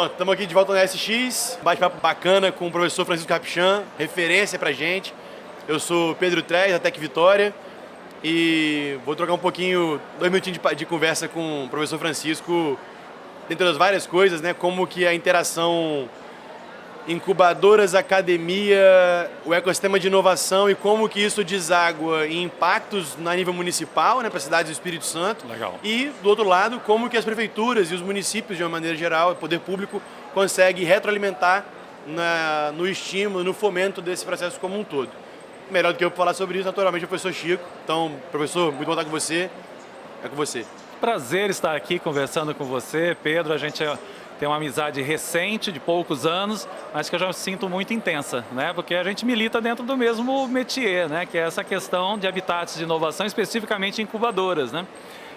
Bom, estamos aqui de volta no SX, bate-papo bacana com o professor Francisco Capixan, referência pra gente. Eu sou Pedro Trez, da Tec Vitória, e vou trocar um pouquinho, 2 minutinhos de conversa com o professor Francisco, dentre as várias coisas, né, como que a interação incubadoras, academia, o ecossistema de inovação e como que isso deságua em impactos na nível municipal, né, para a cidade do Espírito Santo. Legal. E, do outro lado, como que as prefeituras e os municípios, de uma maneira geral, o poder público, consegue retroalimentar no estímulo, no fomento desse processo como um todo. Melhor do que eu falar sobre isso, naturalmente, é o professor Chico. Então, professor, muito bom estar com você. É com você. Prazer estar aqui conversando com você, Pedro. A gente tem uma amizade recente, de poucos anos, mas que eu já sinto muito intensa, né? Porque a gente milita dentro do mesmo métier, né? Que é essa questão de habitats de inovação, especificamente incubadoras, né?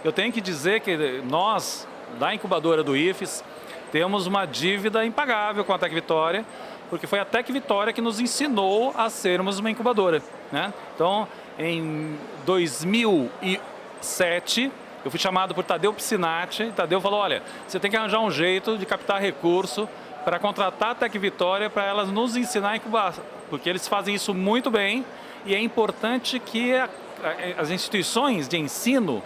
Eu tenho que dizer que nós, da incubadora do IFES, temos uma dívida impagável com a Tec Vitória, porque foi a Tec Vitória que nos ensinou a sermos uma incubadora, né? Então, em 2007, eu fui chamado por Tadeu Piscinati. Tadeu falou, olha, você tem que arranjar um jeito de captar recurso para contratar a Tec Vitória para elas nos ensinar a incubar, porque eles fazem isso muito bem e é importante que as instituições de ensino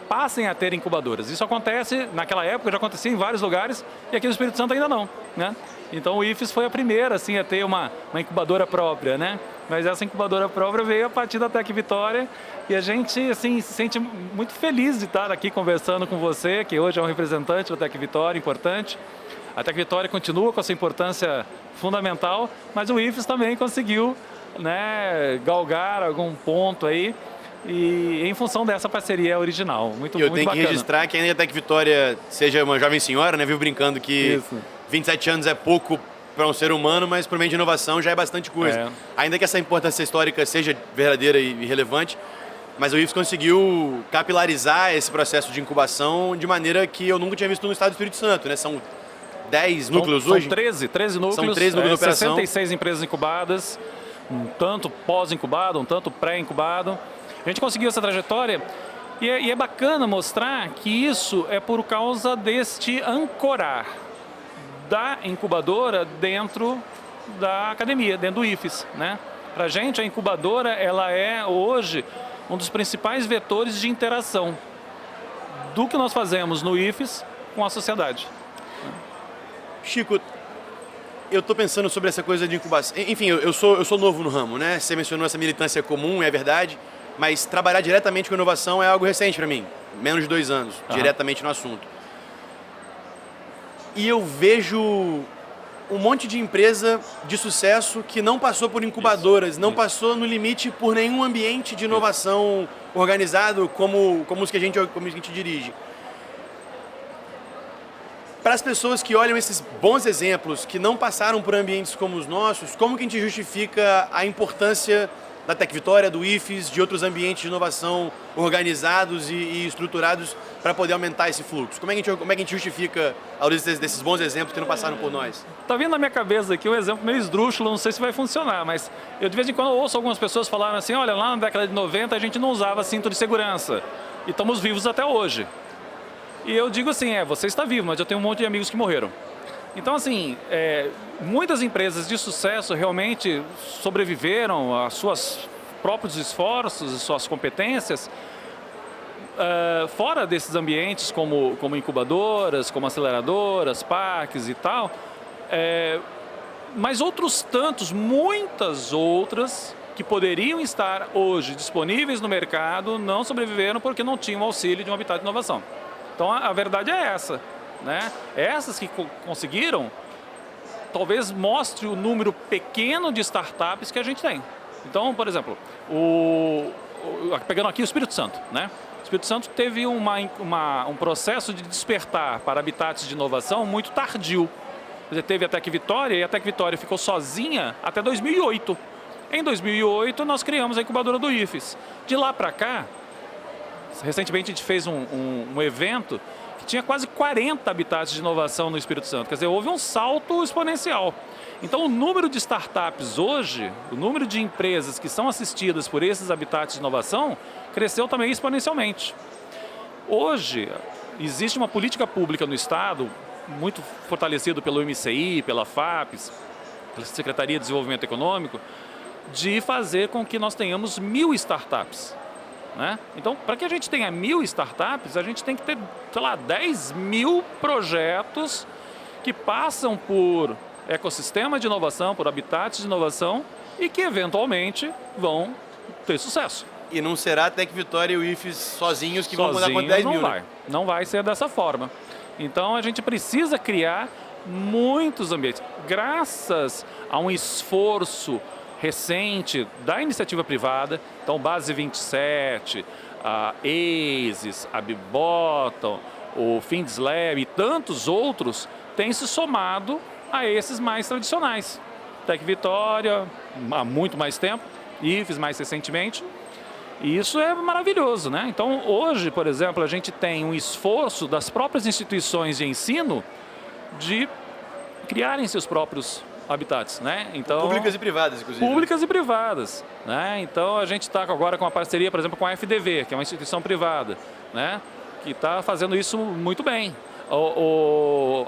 passem a ter incubadoras. Isso acontece, naquela época já acontecia em vários lugares e aqui no Espírito Santo ainda não, né? Então o IFES foi a primeira assim, a ter uma incubadora própria, né? Mas essa incubadora própria veio a partir da Tec Vitória e a gente assim, se sente muito feliz de estar aqui conversando com você, que hoje é um representante da Tec Vitória, importante. A Tec Vitória continua com essa importância fundamental, mas o IFES também conseguiu, né, galgar algum ponto aí, e em função dessa parceria original, muito bacana. Eu tenho que registrar que ainda a Tec Vitória seja uma jovem senhora, né? Vivo brincando que Isso. 27 anos é pouco para um ser humano, mas para o meio de inovação já é bastante coisa. É. Ainda que essa importância histórica seja verdadeira e relevante, mas o IFES conseguiu capilarizar esse processo de incubação de maneira que eu nunca tinha visto no estado do Espírito Santo, né? São 10 núcleos hoje? São 13 núcleos. São 13 núcleos de operação. 66 empresas incubadas, um tanto pós-incubado, um tanto pré-incubado. A gente conseguiu essa trajetória e é bacana mostrar que isso é por causa deste ancorar da incubadora dentro da academia, dentro do IFES, né? Para a gente, a incubadora ela é hoje um dos principais vetores de interação do que nós fazemos no IFES com a sociedade. Chico, eu estou pensando sobre essa coisa de incubação. Enfim, eu sou novo no ramo, né? Você mencionou essa militância comum, é verdade, mas trabalhar diretamente com inovação é algo recente para mim, menos de 2 anos, diretamente no assunto. E eu vejo um monte de empresa de sucesso que não passou por incubadoras, não passou no limite por nenhum ambiente de inovação organizado como os que a gente dirige. Para as pessoas que olham esses bons exemplos, que não passaram por ambientes como os nossos, como que a gente justifica a importância da Tec Vitória, do IFES, de outros ambientes de inovação organizados e estruturados para poder aumentar esse fluxo? Como é que a gente justifica a luz desses bons exemplos que não passaram por nós? Tá vindo na minha cabeça aqui um exemplo meio esdrúxulo, não sei se vai funcionar, mas eu de vez em quando ouço algumas pessoas falarem assim, olha, lá na década de 90 a gente não usava cinto de segurança e estamos vivos até hoje. E eu digo assim, você está vivo, mas eu tenho um monte de amigos que morreram. Então, assim, muitas empresas de sucesso realmente sobreviveram a seus próprios esforços e suas competências fora desses ambientes como incubadoras, como aceleradoras, parques e tal. Mas outros tantos, muitas outras que poderiam estar hoje disponíveis no mercado não sobreviveram porque não tinham auxílio de um habitat de inovação. Então, a verdade é essa, né? Essas que conseguiram, talvez mostre o número pequeno de startups que a gente tem. Então, por exemplo, pegando aqui o Espírito Santo, né? O Espírito Santo teve um processo de despertar para habitats de inovação muito tardio. Quer dizer, teve a Tec Vitória e a Tec Vitória ficou sozinha até 2008. Em 2008, nós criamos a incubadora do IFES. De lá para cá, recentemente a gente fez um evento que tinha quase 40 habitats de inovação no Espírito Santo. Quer dizer, houve um salto exponencial. Então, o número de startups hoje, o número de empresas que são assistidas por esses habitats de inovação, cresceu também exponencialmente. Hoje, existe uma política pública no Estado muito fortalecido pelo MCI, pela FAPES, pela Secretaria de Desenvolvimento Econômico, de fazer com que nós tenhamos 1000 startups. Né? Então, para que a gente tenha 1000 startups, a gente tem que ter, sei lá, 10.000 projetos que passam por ecossistema de inovação, por habitats de inovação e que eventualmente vão ter sucesso. E não será a Tec Vitória e o IFES sozinhos que vão mudar com 10 mil, né? Não vai ser dessa forma. Então a gente precisa criar muitos ambientes. Graças a um esforço recente da iniciativa privada, então Base 27, a ASIS, a Bibottom, o FindsLab e tantos outros têm se somado a esses mais tradicionais. Tec Vitória, há muito mais tempo, IFES mais recentemente. E isso é maravilhoso, né? Então, hoje, por exemplo, a gente tem um esforço das próprias instituições de ensino de criarem seus próprios habitats, né? Então, públicas e privadas, inclusive. Públicas e privadas, né? Então, a gente está agora com uma parceria, por exemplo, com a FDV, que é uma instituição privada, né? Que está fazendo isso muito bem.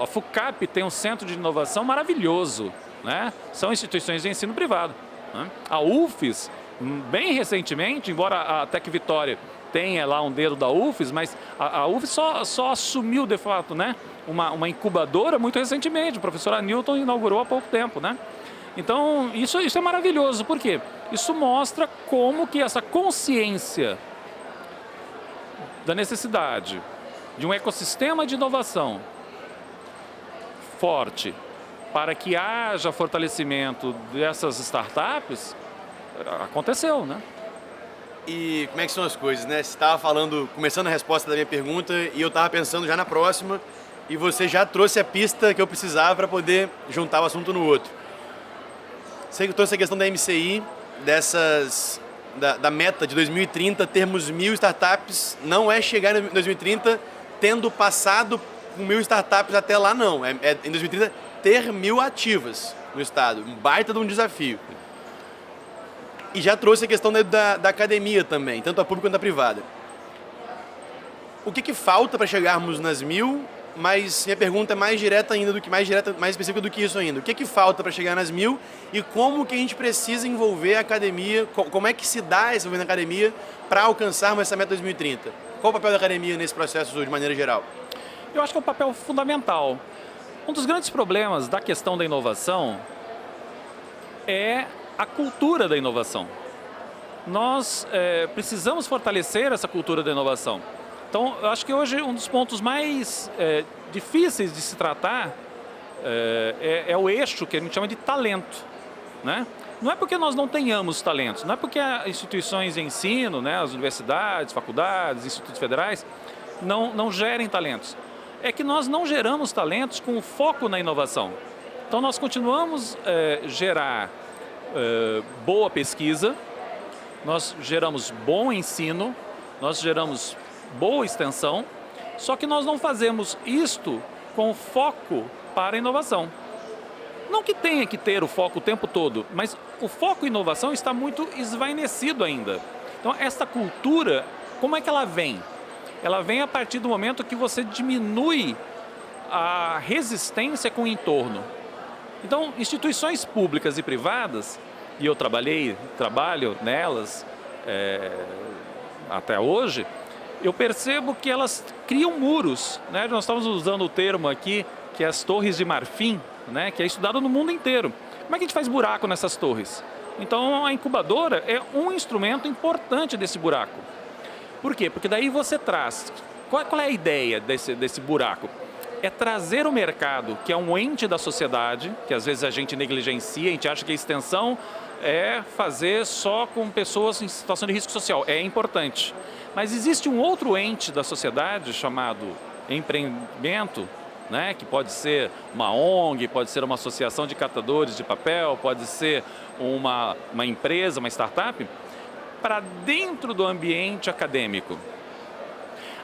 A FUCAP tem um centro de inovação maravilhoso, né? São instituições de ensino privado, né? A UFES, bem recentemente, embora a Tec Vitória tenha lá um dedo da UFES, mas a UFES só assumiu, de fato, né, uma incubadora muito recentemente. O professor Anilton inaugurou há pouco tempo, né? Então, isso é maravilhoso. Por quê? Isso mostra como que essa consciência da necessidade de um ecossistema de inovação forte para que haja fortalecimento dessas startups aconteceu, né? E como é que são as coisas, né? Você estava falando, começando a resposta da minha pergunta, e eu estava pensando já na próxima, e você já trouxe a pista que eu precisava para poder juntar o assunto no outro. Você trouxe a questão da MCI, da meta de 2030, termos 1000 startups, não é chegar em 2030 tendo passado com 1000 startups até lá, não. É em 2030 ter 1000 ativas no estado, um baita de um desafio. E já trouxe a questão da academia também, tanto a pública quanto a privada. O que falta para chegarmos nas 1000? Mas minha pergunta é mais direta ainda mais específica do que isso ainda. O que falta para chegar nas 1000 e como que a gente precisa envolver a academia, como é que se dá esse envolvimento na academia para alcançarmos essa meta 2030? Qual o papel da academia nesse processo de maneira geral? Eu acho que é um papel fundamental. Um dos grandes problemas da questão da inovação é a cultura da inovação. Nós precisamos fortalecer essa cultura da inovação. Então, eu acho que hoje um dos pontos mais difíceis de se tratar é o eixo que a gente chama de talento, né? Não é porque nós não tenhamos talentos, não é porque as instituições de ensino, né, as universidades, faculdades, institutos federais, não gerem talentos. É que nós não geramos talentos com foco na inovação. Então, nós continuamos gerar boa pesquisa, nós geramos bom ensino, nós geramos boa extensão, só que nós não fazemos isto com foco para a inovação. Não que tenha que ter o foco o tempo todo, mas o foco em inovação está muito esvainecido ainda. Então, esta cultura, como é que ela vem? Ela vem a partir do momento que você diminui a resistência com o entorno. Então, instituições públicas e privadas, e eu trabalho nelas até hoje, eu percebo que elas criam muros, né? Nós estamos usando o termo aqui, que é as torres de marfim, né? Que é estudado no mundo inteiro. Como é que a gente faz buraco nessas torres? Então, a incubadora é um instrumento importante desse buraco. Por quê? Porque daí você traz... Qual é a ideia desse buraco? É trazer o mercado, que é um ente da sociedade, que às vezes a gente negligencia, a gente acha que a extensão é fazer só com pessoas em situação de risco social. É importante. Mas existe um outro ente da sociedade chamado empreendimento, né, que pode ser uma ONG, pode ser uma associação de catadores de papel, pode ser uma empresa, uma startup, para dentro do ambiente acadêmico.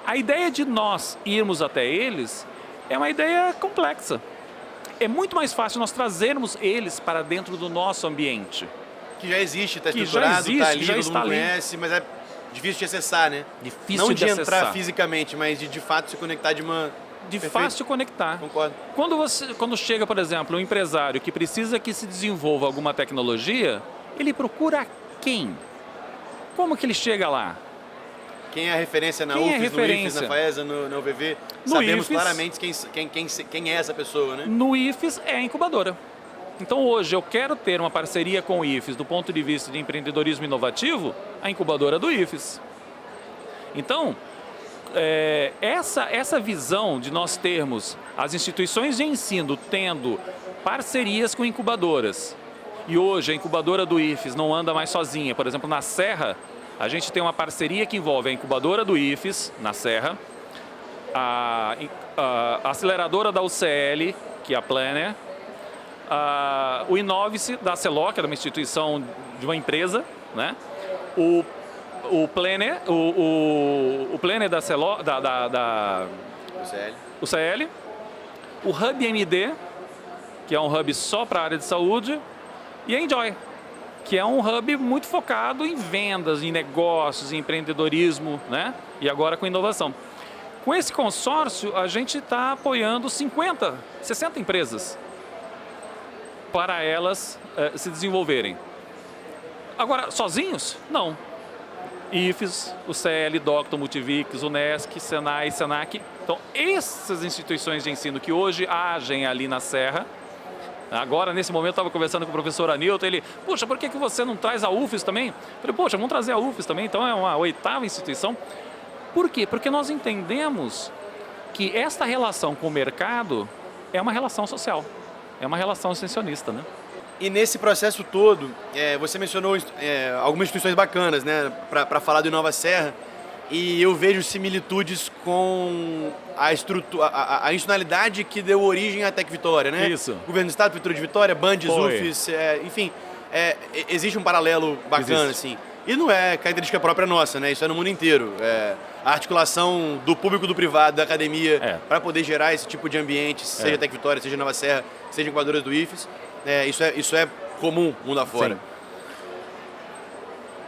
A ideia de nós irmos até eles é uma ideia complexa. É muito mais fácil nós trazermos eles para dentro do nosso ambiente. Que já existe, está estruturado, está ali, todo mundo conhece, mas é difícil de acessar, né? Difícil não de entrar acessar fisicamente, mas de fato se conectar de uma de Perfeito. fácil conectar. Concordo. Quando chega, por exemplo, um empresário que precisa que se desenvolva alguma tecnologia, ele procura quem? Como que ele chega lá? Quem é a referência na Quem é UFES, no IFES, referência? na FAESA, na UVV? No Sabemos IFES. claramente quem é essa pessoa, né? No IFES é a incubadora. Então hoje eu quero ter uma parceria com o IFES do ponto de vista de empreendedorismo inovativo, a incubadora do IFES. Então, essa visão de nós termos as instituições de ensino tendo parcerias com incubadoras, e hoje a incubadora do IFES não anda mais sozinha, por exemplo, na Serra, a gente tem uma parceria que envolve a incubadora do IFES, na Serra, a aceleradora da UCL, que é a Planner, o Inovice da CELO, que é uma instituição de uma empresa, né? O Planner, o Planner da CELO, UCL. UCL, o Hub MD, que é um hub só para a área de saúde, e a Enjoy, que é um hub muito focado em vendas, em negócios, em empreendedorismo, né? E agora com inovação. Com esse consórcio, a gente está apoiando 50, 60 empresas para elas se desenvolverem. Agora, sozinhos? Não. IFES, o CL, Doctor, Multivix, Unesc, Senai, Senac. Então, essas instituições de ensino que hoje agem ali na Serra. Agora, nesse momento, eu estava conversando com o professor Anilton, ele, poxa, por que você não traz a UFES também? Eu falei, poxa, vamos trazer a UFES também, então é uma 8ª instituição. Por quê? Porque nós entendemos que esta relação com o mercado é uma relação social, é uma relação extensionista, né? E nesse processo todo, você mencionou algumas instituições bacanas, né, para falar do Inova Serra, e eu vejo similitudes com a institucionalidade que deu origem à Tec Vitória, né? Isso. Governo do Estado, Prefeitura de Vitória, Bandes, Foi. UFES, enfim, existe um paralelo bacana, assim. E não é característica própria nossa, né? Isso é no mundo inteiro. A articulação do público, do privado, da academia, para poder gerar esse tipo de ambiente, seja Tec Vitória, seja Nova Serra, seja incubadoras do IFES, isso é comum mundo afora. Sim.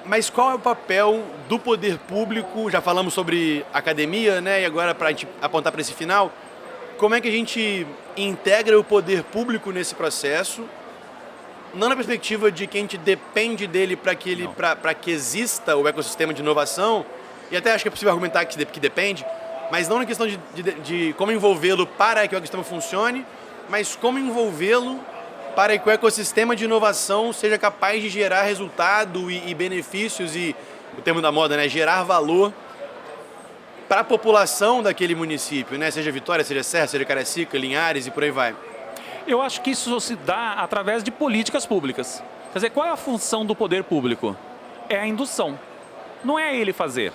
Mas qual é o papel do poder público? Já falamos sobre academia, né? E agora, para a gente apontar para esse final, como é que a gente integra o poder público nesse processo? Não na perspectiva de que a gente depende dele para que exista o ecossistema de inovação, e até acho que é possível argumentar que depende, mas não na questão de como envolvê-lo para que o ecossistema funcione, mas como envolvê-lo para que o ecossistema de inovação seja capaz de gerar resultado e benefícios e, o termo da moda, né, gerar valor para a população daquele município, né, seja Vitória, seja Serra, seja Caracica, Linhares e por aí vai. Eu acho que isso se dá através de políticas públicas. Quer dizer, qual é a função do poder público? É a indução. Não é ele fazer.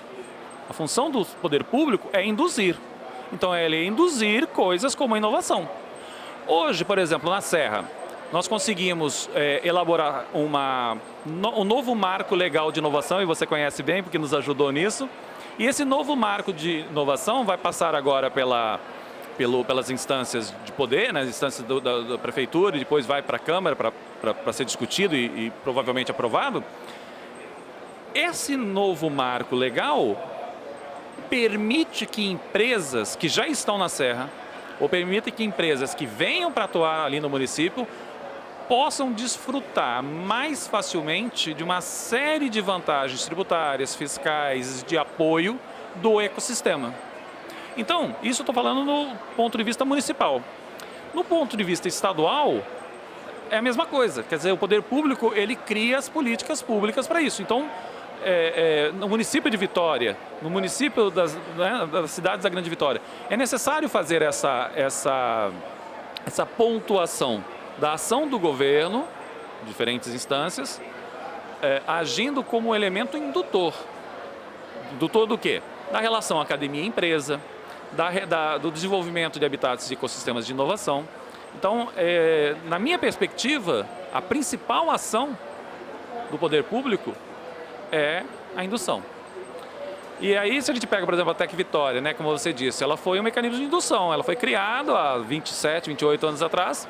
A função do poder público é induzir. Então, é ele induzir coisas como a inovação. Hoje, por exemplo, na Serra, nós conseguimos elaborar um novo marco legal de inovação, e você conhece bem porque nos ajudou nisso. E esse novo marco de inovação vai passar agora pelas instâncias de poder, nas instâncias da prefeitura, e depois vai para a Câmara para ser discutido e provavelmente aprovado. Esse novo marco legal permite que empresas que já estão na Serra, ou permite que empresas que venham para atuar ali no município, possam desfrutar mais facilmente de uma série de vantagens tributárias, fiscais, de apoio do ecossistema. Então, isso eu estou falando no ponto de vista municipal. No ponto de vista estadual, é a mesma coisa. Quer dizer, o poder público, ele cria as políticas públicas para isso. Então, no município de Vitória, no município das cidades da Grande Vitória, é necessário fazer essa pontuação da ação do governo, diferentes instâncias, agindo como elemento indutor. Indutor do quê? Da relação academia-empresa, do desenvolvimento de habitats e ecossistemas de inovação. Então, na minha perspectiva, a principal ação do poder público é a indução. E aí, se a gente pega, por exemplo, a Tec Vitória, né, como você disse, ela foi um mecanismo de indução, ela foi criada há 27, 28 anos atrás,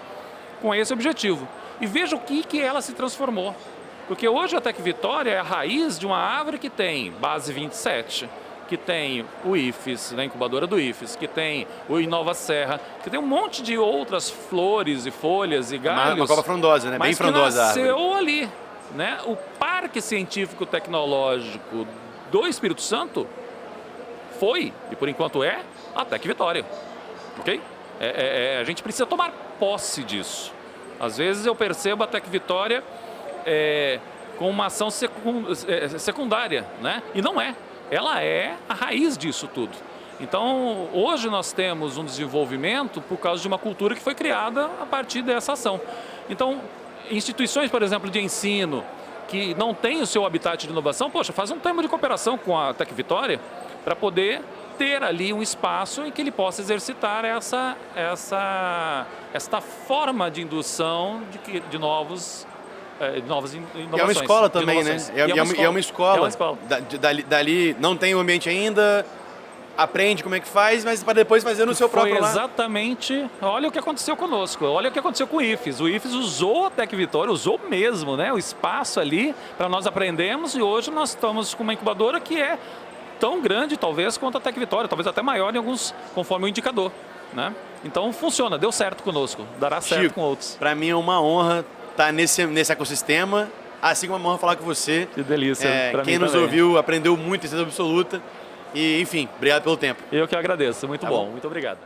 com esse objetivo. E veja o que ela se transformou. Porque hoje a Tec Vitória é a raiz de uma árvore que tem base 27, que tem o IFES, na incubadora do IFES, que tem o Inova Serra, que tem um monte de outras flores e folhas e galhos. Uma cova frondosa, né? Bem frondosa a árvore. Nasceu ali, né? O Parque Científico Tecnológico do Espírito Santo foi, e por enquanto é, a Tec Vitória, ok? A gente precisa tomar posse disso. Às vezes eu percebo a Tec Vitória com uma ação secundária, né? E não é. Ela é a raiz disso tudo. Então, hoje nós temos um desenvolvimento por causa de uma cultura que foi criada a partir dessa ação. Então, instituições, por exemplo, de ensino, que não têm o seu habitat de inovação, poxa, faz um termo de cooperação com a Tec Vitória para poder ter ali um espaço em que ele possa exercitar esta forma de indução de novas inovações. E é uma escola também, né? É uma escola. É uma escola. Dali não tem o ambiente ainda, aprende como é que faz, mas para depois fazer no seu próprio Foi lá. Exatamente. Olha o que aconteceu conosco. Olha o que aconteceu com o IFES. O IFES usou a Tec Vitória, usou mesmo, né? O espaço ali para nós aprendermos, e hoje nós estamos com uma incubadora que é tão grande, talvez, quanto a Tec Vitória, talvez até maior em alguns, conforme o indicador, né? Então funciona, deu certo conosco, dará certo Chico, com outros. Para mim é uma honra estar nesse ecossistema, assim como é uma honra falar com você. Que delícia. Pra Quem mim nos também. ouviu aprendeu muito, certeza absoluta. E, enfim, obrigado pelo tempo. Eu que agradeço, muito Tá bom, bom. muito obrigado.